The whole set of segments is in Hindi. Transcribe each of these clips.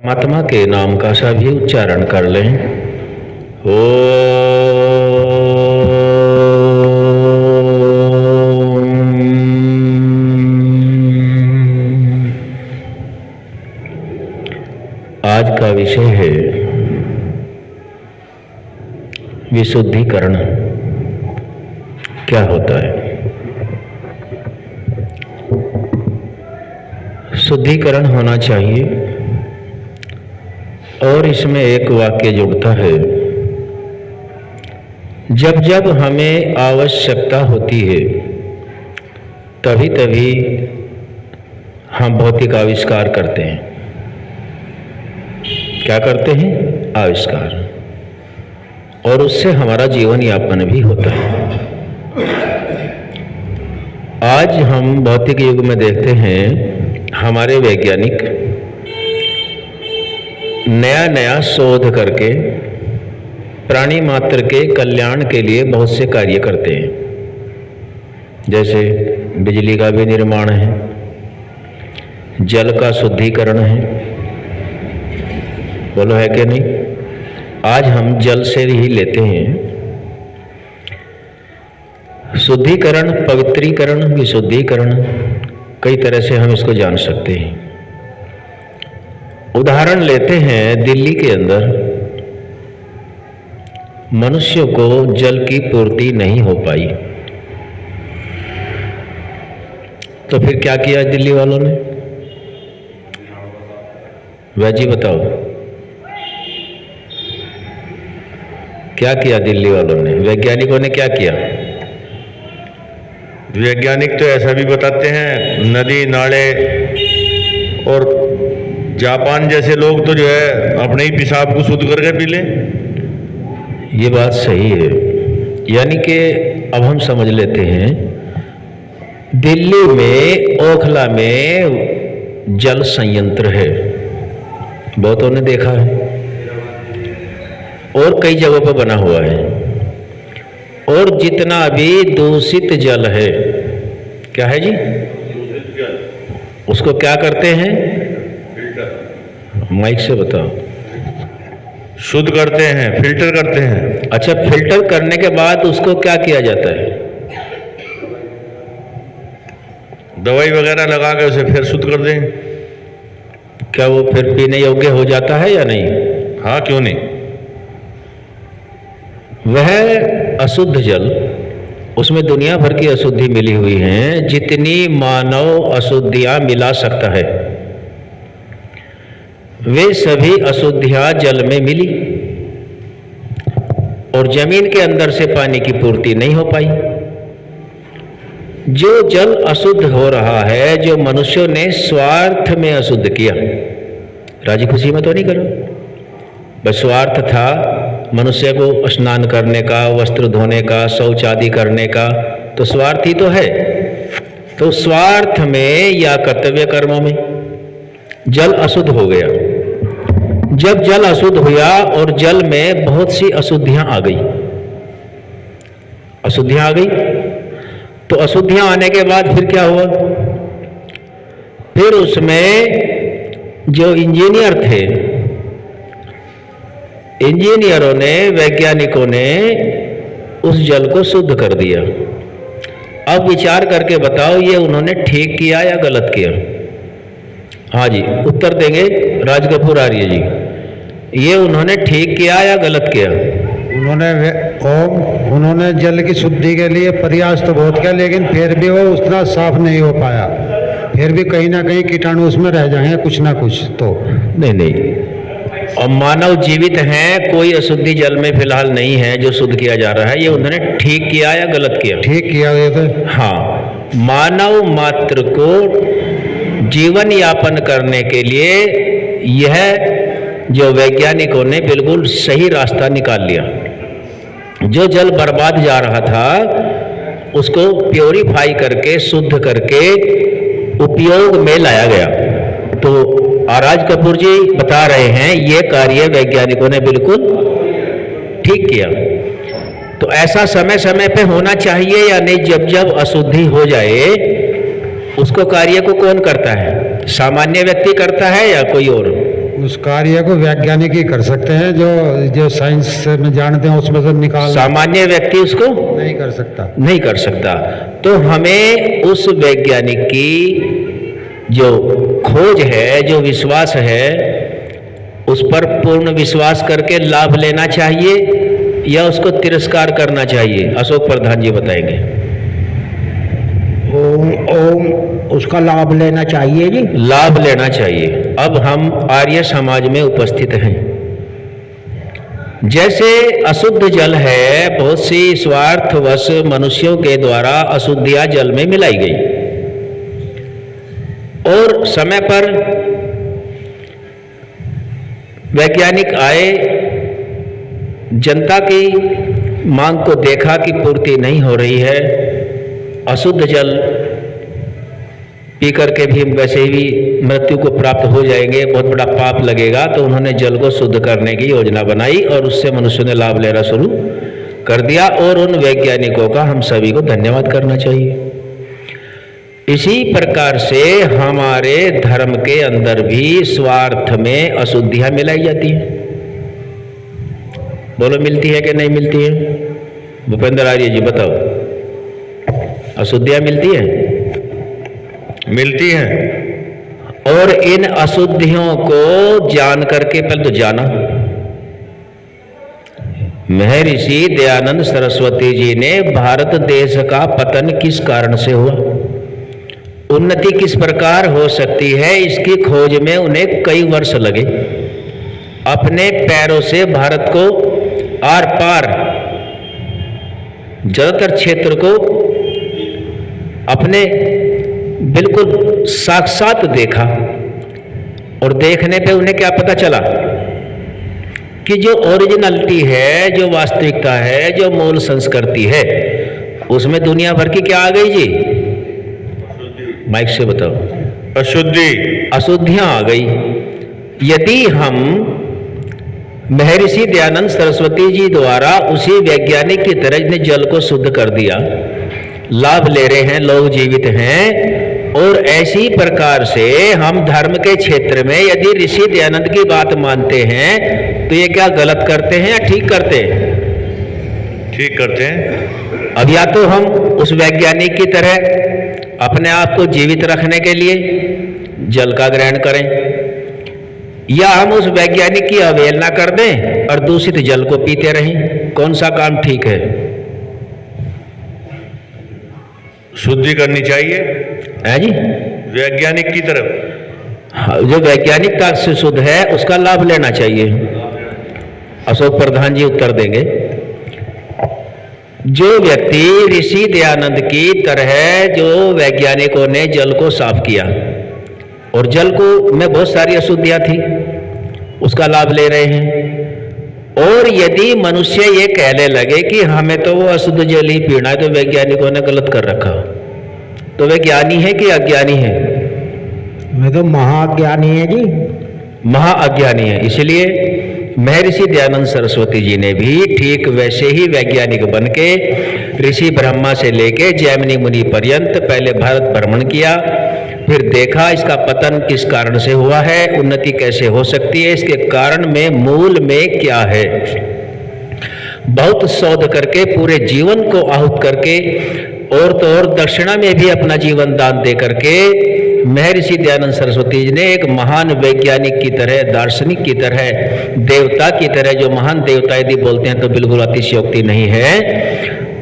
परमात्मा के नाम का सभी उच्चारण कर लें। आज का विषय है विशुद्धिकरण। क्या होता है? शुद्धिकरण होना चाहिए और इसमें एक वाक्य जुड़ता है, जब जब हमें आवश्यकता होती है तभी तभी हम भौतिक आविष्कार करते हैं। क्या करते हैं? आविष्कार। और उससे हमारा जीवन यापन भी होता है। आज हम भौतिक युग में देखते हैं हमारे वैज्ञानिक नया नया शोध करके प्राणी मात्र के कल्याण के लिए बहुत से कार्य करते हैं। जैसे बिजली का भी निर्माण है, जल का शुद्धिकरण है। बोलो है कि नहीं? आज हम जल से ही लेते हैं। शुद्धिकरण, पवित्रीकरण, विशुद्धिकरण, कई तरह से हम इसको जान सकते हैं। उदाहरण लेते हैं, दिल्ली के अंदर मनुष्यों को जल की पूर्ति नहीं हो पाई, तो फिर क्या किया दिल्ली वालों ने? वह जी बताओ, क्या किया दिल्ली वालों ने? वैज्ञानिकों ने क्या किया? वैज्ञानिक तो ऐसा भी बताते हैं, नदी नाले, और जापान जैसे लोग तो जो है अपने ही पेशाब को शुद्ध करके पी लें। ये बात सही है। यानी कि अब हम समझ लेते हैं, दिल्ली में ओखला में जल संयंत्र है, बहुतों ने देखा है, और कई जगहों पर बना हुआ है। और जितना भी दूषित जल है, क्या है जी? उसको क्या करते हैं? माइक से बताओ। शुद्ध करते हैं, फिल्टर करते हैं। अच्छा, फिल्टर करने के बाद उसको क्या किया जाता है? दवाई वगैरह लगा के उसे फिर शुद्ध कर दें। क्या वो फिर पीने योग्य हो जाता है या नहीं? हाँ, क्यों नहीं। वह अशुद्ध जल, उसमें दुनिया भर की अशुद्धि मिली हुई है। जितनी मानव अशुद्धियां मिला सकता है वे सभी अशुद्धियां जल में मिली, और जमीन के अंदर से पानी की पूर्ति नहीं हो पाई। जो जल अशुद्ध हो रहा है, जो मनुष्यों ने स्वार्थ में अशुद्ध किया, राजी खुशी में तो नहीं करो, बस स्वार्थ था मनुष्य को स्नान करने का, वस्त्र धोने का, शौच आदि करने का, तो स्वार्थ ही तो है। तो स्वार्थ में या कर्तव्य कर्मों में जल अशुद्ध हो गया। जब जल अशुद्ध हुआ और जल में बहुत सी अशुद्धियां आ गई, अशुद्धियां आ गई, तो अशुद्धियां आने के बाद फिर क्या हुआ? फिर उसमें जो इंजीनियर थे, इंजीनियरों ने, वैज्ञानिकों ने उस जल को शुद्ध कर दिया। अब विचार करके बताओ, ये उन्होंने ठीक किया या गलत किया? हाँ जी, उत्तर देंगे राज कपूर आर्य जी। ये उन्होंने ठीक किया या गलत किया? उन्होंने जल की शुद्धि के लिए प्रयास तो बहुत किया, लेकिन फिर भी वो उतना साफ नहीं हो पाया। फिर भी कहीं ना कहीं कीटाणु उसमें रह जाएंगे, कुछ ना कुछ तो। नहीं, और मानव जीवित हैं, कोई अशुद्धि जल में फिलहाल नहीं है जो शुद्ध किया जा रहा है। ये उन्होंने ठीक किया या गलत किया? ठीक किया ये तो। हाँ, मानव मात्र को जीवन यापन करने के लिए यह जो वैज्ञानिकों ने बिल्कुल सही रास्ता निकाल लिया। जो जल बर्बाद जा रहा था उसको प्योरीफाई करके, शुद्ध करके उपयोग में लाया गया। तो राज कपूर जी बता रहे हैं ये कार्य वैज्ञानिकों ने बिल्कुल ठीक किया। तो ऐसा समय समय पे होना चाहिए या नहीं? जब जब अशुद्धि हो जाए उसको कार्य को कौन करता है? सामान्य व्यक्ति करता है या कोई और? उस कार्य को वैज्ञानिक ही कर सकते हैं, जो साइंस में जानते हैं उसमें से निकाल सामान्य व्यक्ति उसको नहीं कर सकता। नहीं कर सकता। तो हमें उस वैज्ञानिक की जो खोज है, जो विश्वास है, उस पर पूर्ण विश्वास करके लाभ लेना चाहिए या उसको तिरस्कार करना चाहिए? अशोक प्रधान जी बताएंगे। ओम उसका लाभ लेना चाहिए जी। लाभ लेना चाहिए। अब हम आर्य समाज में उपस्थित हैं। जैसे अशुद्ध जल है, बहुत सी स्वार्थवश मनुष्यों के द्वारा अशुद्धियां जल में मिलाई गई और समय पर वैज्ञानिक आए, जनता की मांग को देखा कि पूर्ति नहीं हो रही है, अशुद्ध जल पी करके भी वैसे ही मृत्यु को प्राप्त हो जाएंगे, बहुत बड़ा पाप लगेगा। तो उन्होंने जल को शुद्ध करने की योजना बनाई और उससे मनुष्य ने लाभ लेना शुरू कर दिया और उन वैज्ञानिकों का हम सभी को धन्यवाद करना चाहिए। इसी प्रकार से हमारे धर्म के अंदर भी स्वार्थ में अशुद्धियां मिलाई जाती हैं। बोलो, मिलती है कि नहीं मिलती है? भूपेंद्र आर्य जी बताओ, अशुद्धियां मिलती है? मिलती हैं। और इन अशुद्धियों को जान करके, पहले तो जाना, महर्षि दयानंद सरस्वती जी ने भारत देश का पतन किस कारण से हुआ, उन्नति किस प्रकार हो सकती है, इसकी खोज में उन्हें कई वर्ष लगे। अपने पैरों से भारत को आर पार ज्यादातर क्षेत्र को अपने बिल्कुल साक्षात देखा और देखने पे उन्हें क्या पता चला कि जो ओरिजिनलिटी है, जो वास्तविकता है, जो मूल संस्कृति है, उसमें दुनिया भर की क्या आ गई जी? माइक से बताओ। अशुद्धियां आ गई। यदि हम महर्षि दयानंद सरस्वती जी द्वारा उसी वैज्ञानिक की तरह जिन्हें जल को शुद्ध कर दिया, लाभ ले रहे हैं, लोग जीवित हैं, और ऐसी प्रकार से हम धर्म के क्षेत्र में यदि ऋषि दयानंद की बात मानते हैं तो ये क्या गलत करते हैं या ठीक करते हैं? ठीक करते हैं। अब या तो हम उस वैज्ञानिक की तरह अपने आप को जीवित रखने के लिए जल का ग्रहण करें, या हम उस वैज्ञानिक की अवहेलना कर दें और दूषित जल को पीते रहें। कौन सा काम ठीक है? शुद्धि करनी चाहिए है जी, वैज्ञानिक की तरफ। जो वैज्ञानिकता से शुद्ध है उसका लाभ लेना चाहिए। अशोक प्रधान जी उत्तर देंगे। जो व्यक्ति ऋषि दयानंद की तरह, जो वैज्ञानिकों ने जल को साफ किया और जल को में बहुत सारी अशुद्धियां थी, उसका लाभ ले रहे हैं, और यदि मनुष्य ये कहने लगे कि हमें तो वो अशुद्ध जल ही पीना है, तो वैज्ञानिकों ने गलत कर रखा। तो वे ज्ञानी है कि अज्ञानी है? मैं तो महाज्ञानी है जी। महाअज्ञानी है। इसलिए महर्षि दयानंद सरस्वती जी ने भी ठीक वैसे ही वैज्ञानिक बन के ऋषि ब्रह्मा से लेके जैमिनी मुनि पर्यंत पहले भारत भ्रमण किया, फिर देखा इसका पतन किस कारण से हुआ है, उन्नति कैसे हो सकती है, इसके कारण में मूल में क्या है। बहुत शोध करके पूरे जीवन को आहुत करके और तो और दक्षिणा में भी अपना जीवन दान दे करके महर्षि दयानंद सरस्वती जी ने एक महान वैज्ञानिक की तरह, दार्शनिक की तरह, देवता की तरह, जो महान देवता यदि बोलते हैं तो बिल्कुल अतिशयोक्ति नहीं है,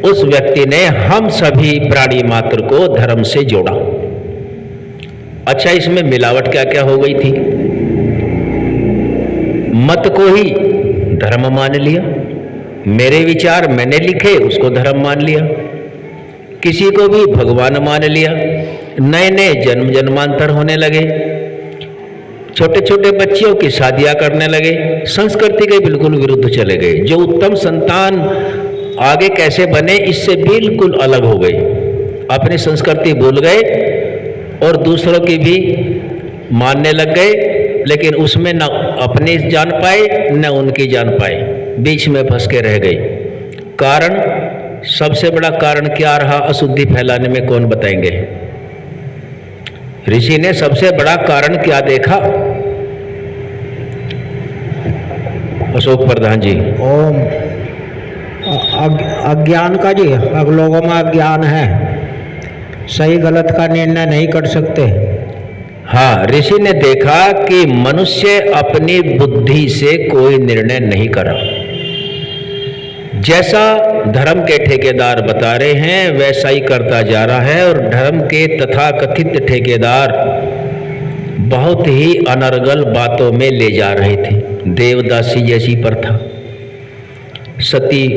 उस व्यक्ति ने हम सभी प्राणी मात्र को धर्म से जोड़ा। अच्छा, इसमें मिलावट क्या क्या हो गई थी? मत को ही धर्म मान लिया, मेरे विचार मैंने लिखे उसको धर्म मान लिया, किसी को भी भगवान मान लिया, नए नए जन्म जन्मांतर होने लगे, छोटे छोटे बच्चियों की शादियां करने लगे, संस्कृति के बिल्कुल विरुद्ध चले गए। जो उत्तम संतान आगे कैसे बने इससे बिल्कुल अलग हो गए, अपनी संस्कृति भूल गए और दूसरों की भी मानने लग गए, लेकिन उसमें न अपनी जान पाए न उनकी जान पाए, बीच में फंस के रह गए। कारण, सबसे बड़ा कारण क्या रहा अशुद्धि फैलाने में, कौन बताएंगे? ऋषि ने सबसे बड़ा कारण क्या देखा? अशोक प्रधान जी। ओम। अज्ञान का जी, अब लोगों में अज्ञान है, सही गलत का निर्णय नहीं कर सकते। हाँ, ऋषि ने देखा कि मनुष्य अपनी बुद्धि से कोई निर्णय नहीं करा। जैसा धर्म के ठेकेदार बता रहे हैं वैसा ही करता जा रहा है, और धर्म के तथाकथित ठेकेदार बहुत ही अनर्गल बातों में ले जा रहे थे। देवदासी जैसी प्रथा, सती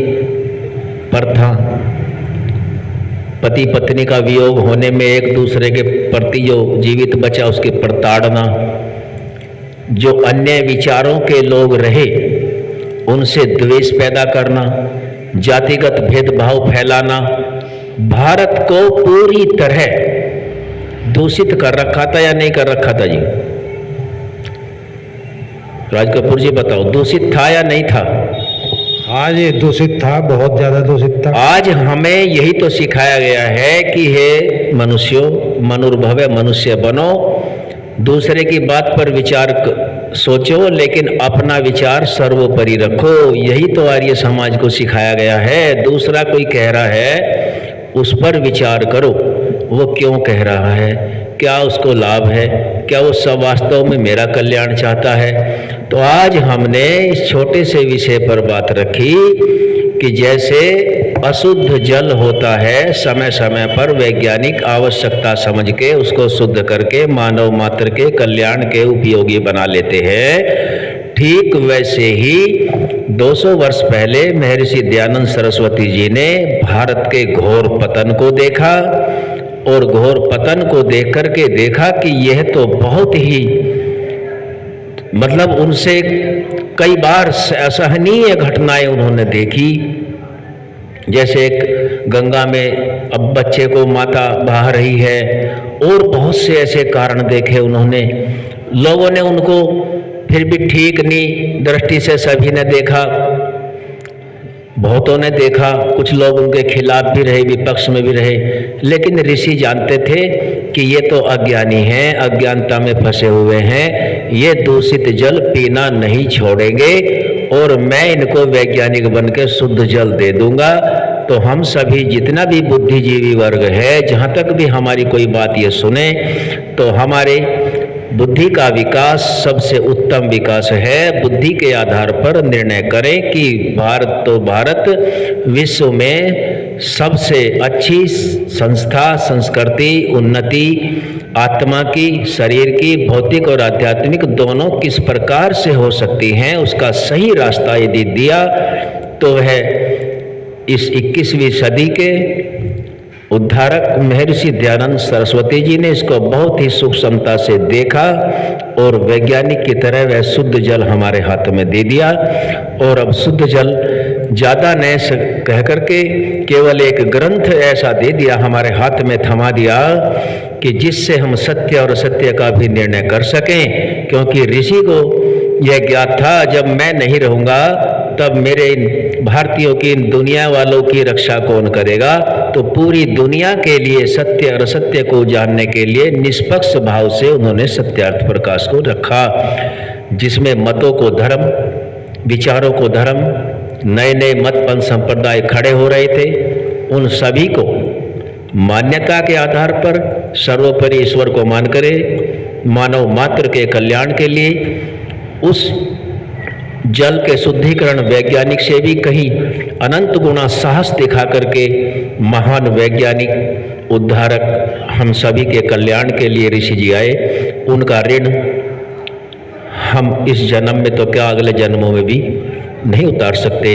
प्रथा, पति पत्नी का वियोग होने में एक दूसरे के प्रति जो जीवित बचा उसकी प्रताड़ना, जो अन्य विचारों के लोग रहे उनसे द्वेष पैदा करना, जातिगत भेदभाव फैलाना, भारत को पूरी तरह दूषित कर रखा था या नहीं कर रखा था जी? राज कपूर जी बताओ, दूषित था या नहीं था? आज ये दूषित था, बहुत ज्यादा दूषित था। आज हमें यही तो सिखाया गया है कि हे मनुष्यों, मनुर्भव मनुष्य बनो, दूसरे की बात पर विचार सोचो लेकिन अपना विचार सर्वोपरि रखो। यही तो आर्य समाज को सिखाया गया है। दूसरा कोई कह रहा है उस पर विचार करो, वो क्यों कह रहा है, क्या उसको लाभ है, क्या वो सब वास्तव में मेरा कल्याण चाहता है। तो आज हमने इस छोटे से विषय पर बात रखी कि जैसे अशुद्ध जल होता है, समय समय पर वैज्ञानिक आवश्यकता समझ के उसको शुद्ध करके मानव मात्र के कल्याण के उपयोगी बना लेते हैं, ठीक वैसे ही 200 वर्ष पहले महर्षि दयानंद सरस्वती जी ने भारत के घोर पतन को देखा, और घोर पतन को देख करके देखा कि यह तो बहुत ही मतलब उनसे कई बार असहनीय घटनाएं उन्होंने देखी। जैसे एक गंगा में अब बच्चे को माता बहा रही है, और बहुत से ऐसे कारण देखे उन्होंने। लोगों ने उनको फिर भी ठीक नहीं दृष्टि से सभी ने देखा, बहुतों ने देखा, कुछ लोग उनके खिलाफ भी रहे, विपक्ष में भी रहे, लेकिन ऋषि जानते थे कि ये तो अज्ञानी हैं, अज्ञानता में फंसे हुए हैं, ये दूषित जल पीना नहीं छोड़ेंगे और मैं इनको वैज्ञानिक बन के शुद्ध जल दे दूंगा। तो हम सभी जितना भी बुद्धिजीवी वर्ग है, जहाँ तक भी हमारी कोई बात ये सुने, तो हमारे बुद्धि का विकास सबसे उत्तम विकास है। बुद्धि के आधार पर निर्णय करें कि भारत तो भारत विश्व में सबसे अच्छी संस्था, संस्कृति, उन्नति आत्मा की, शरीर की, भौतिक और आध्यात्मिक दोनों किस प्रकार से हो सकती हैं, उसका सही रास्ता यदि दिया तो है इस 21वीं सदी के उद्धारक महर्षि दयानंद सरस्वती जी ने इसको बहुत ही सूक्ष्मता से देखा और वैज्ञानिक की तरह वह शुद्ध जल हमारे हाथ में दे दिया। और अब शुद्ध जल ज़्यादा न कह करके केवल एक ग्रंथ ऐसा दे दिया, हमारे हाथ में थमा दिया कि जिससे हम सत्य और असत्य का भी निर्णय कर सकें। क्योंकि ऋषि को यह ज्ञात था जब मैं नहीं रहूँगा तब मेरे इन भारतीयों की, इन दुनिया वालों की रक्षा कौन करेगा। तो पूरी दुनिया के लिए सत्य और असत्य को जानने के लिए निष्पक्ष भाव से उन्होंने सत्यार्थ प्रकाश को रखा, जिसमें मतों को धर्म, विचारों को धर्म, नए नए मत पंथ संप्रदाय खड़े हो रहे थे, उन सभी को मान्यता के आधार पर सर्वोपरि ईश्वर को मान करे मानव मात्र के कल्याण के लिए उस जल के शुद्धिकरण वैज्ञानिक से भी कहीं अनंत गुना साहस दिखा करके महान वैज्ञानिक उद्धारक हम सभी के कल्याण के लिए ऋषि जी आए। उनका ऋण हम इस जन्म में तो क्या अगले जन्मों में भी नहीं उतार सकते।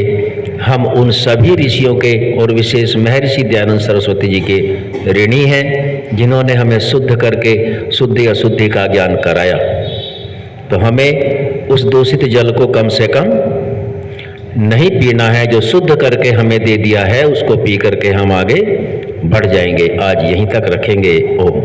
हम उन सभी ऋषियों के और विशेष महर्षि दयानंद सरस्वती जी के ऋणी हैं, जिन्होंने हमें शुद्ध करके शुद्धि अशुद्धि का ज्ञान कराया। तो हमें उस दूषित जल को कम से कम नहीं पीना है, जो शुद्ध करके हमें दे दिया है उसको पी करके हम आगे बढ़ जाएंगे। आज यहीं तक रखेंगे। ओम।